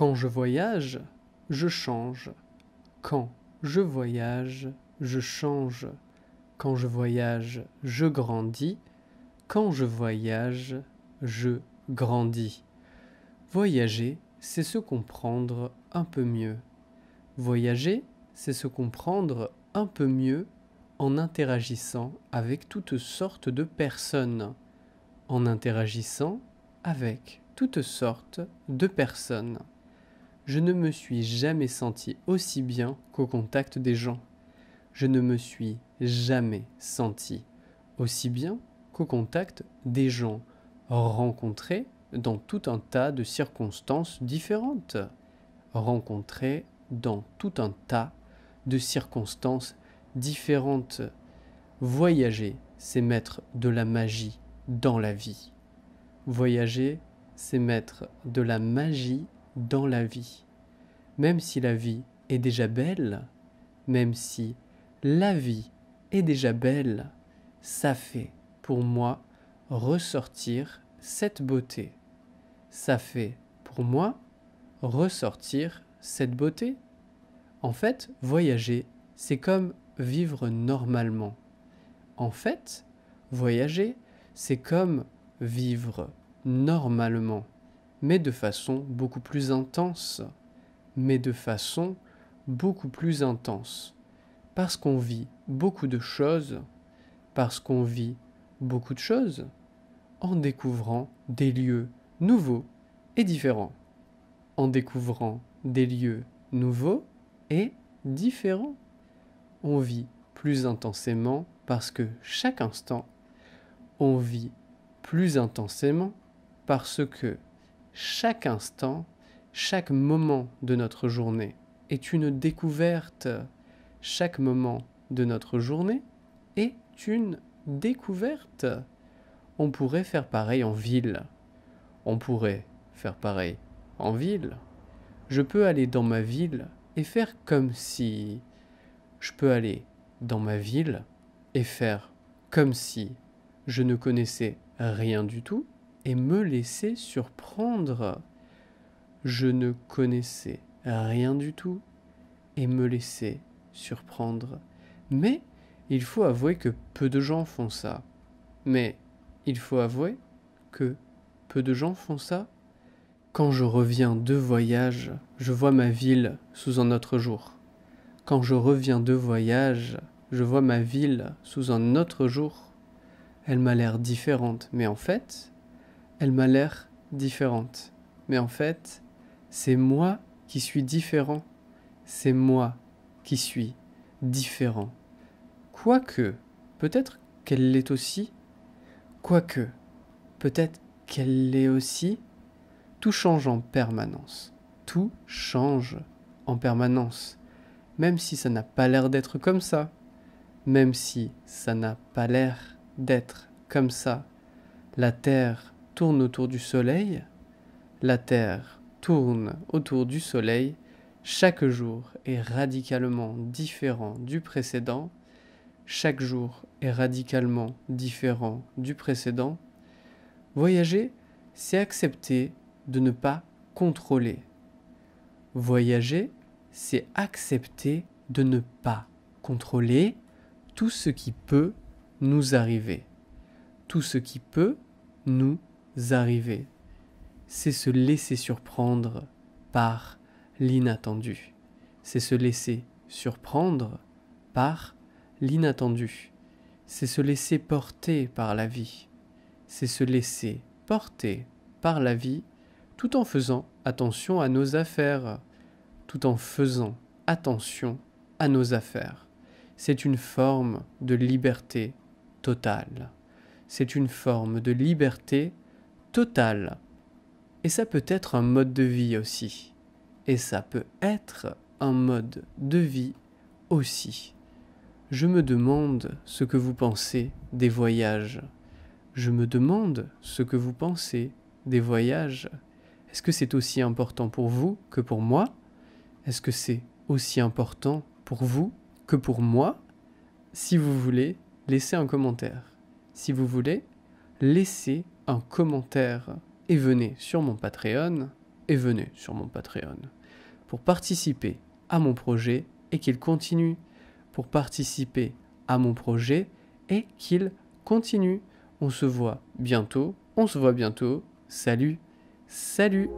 Quand je voyage, je change. Quand je voyage, je change. Quand je voyage, je grandis. Quand je voyage, je grandis. Voyager, c'est se comprendre un peu mieux. Voyager, c'est se comprendre un peu mieux en interagissant avec toutes sortes de personnes. En interagissant avec toutes sortes de personnes. Je ne me suis jamais senti aussi bien qu'au contact des gens. Je ne me suis jamais senti aussi bien qu'au contact des gens rencontrés dans tout un tas de circonstances différentes. Rencontrés dans tout un tas de circonstances différentes. Voyager, c'est mettre de la magie dans la vie. Voyager, c'est mettre de la magie dans la vie. Même si la vie est déjà belle, même si la vie est déjà belle, ça fait pour moi ressortir cette beauté. Ça fait pour moi ressortir cette beauté. En fait, voyager, c'est comme vivre normalement. En fait, voyager, c'est comme vivre normalement, mais de façon beaucoup plus intense. Mais de façon beaucoup plus intense. Parce qu'on vit beaucoup de choses, parce qu'on vit beaucoup de choses, en découvrant des lieux nouveaux et différents. En découvrant des lieux nouveaux et différents. On vit plus intensément parce que chaque instant, on vit plus intensément parce que chaque instant, chaque moment de notre journée est une découverte. Chaque moment de notre journée est une découverte. On pourrait faire pareil en ville. On pourrait faire pareil en ville. Je peux aller dans ma ville et faire comme si... Je peux aller dans ma ville et faire comme si je ne connaissais rien du tout et me laisser surprendre. Je ne connaissais rien du tout et me laisser surprendre. Mais il faut avouer que peu de gens font ça. Mais il faut avouer que peu de gens font ça. Quand je reviens de voyage, je vois ma ville sous un autre jour. Quand je reviens de voyage, je vois ma ville sous un autre jour. Elle m'a l'air différente, mais en fait, elle m'a l'air différente. Mais en fait, c'est moi qui suis différent. C'est moi qui suis différent. Quoique, peut-être qu'elle l'est aussi. Quoique, peut-être qu'elle l'est aussi. Tout change en permanence. Tout change en permanence. Même si ça n'a pas l'air d'être comme ça. Même si ça n'a pas l'air d'être comme ça. La Terre tourne autour du Soleil. La Terre tourne autour du Soleil. Chaque jour est radicalement différent du précédent. Chaque jour est radicalement différent du précédent. Voyager, c'est accepter de ne pas contrôler. Voyager, c'est accepter de ne pas contrôler tout ce qui peut nous arriver. Tout ce qui peut nous arriver. C'est se laisser surprendre par l'inattendu. C'est se laisser surprendre par l'inattendu. C'est se laisser porter par la vie. C'est se laisser porter par la vie tout en faisant attention à nos affaires. Tout en faisant attention à nos affaires. C'est une forme de liberté totale. C'est une forme de liberté totale. Et ça peut être un mode de vie aussi. Et ça peut être un mode de vie aussi. Je me demande ce que vous pensez des voyages. Je me demande ce que vous pensez des voyages. Est-ce que c'est aussi important pour vous que pour moi ? Est-ce que c'est aussi important pour vous que pour moi ? Si vous voulez, laissez un commentaire. Si vous voulez, laissez un commentaire et venez sur mon Patreon et venez sur mon Patreon pour participer à mon projet et qu'il continue. Pour participer à mon projet et qu'il continue. On se voit bientôt. Salut, salut.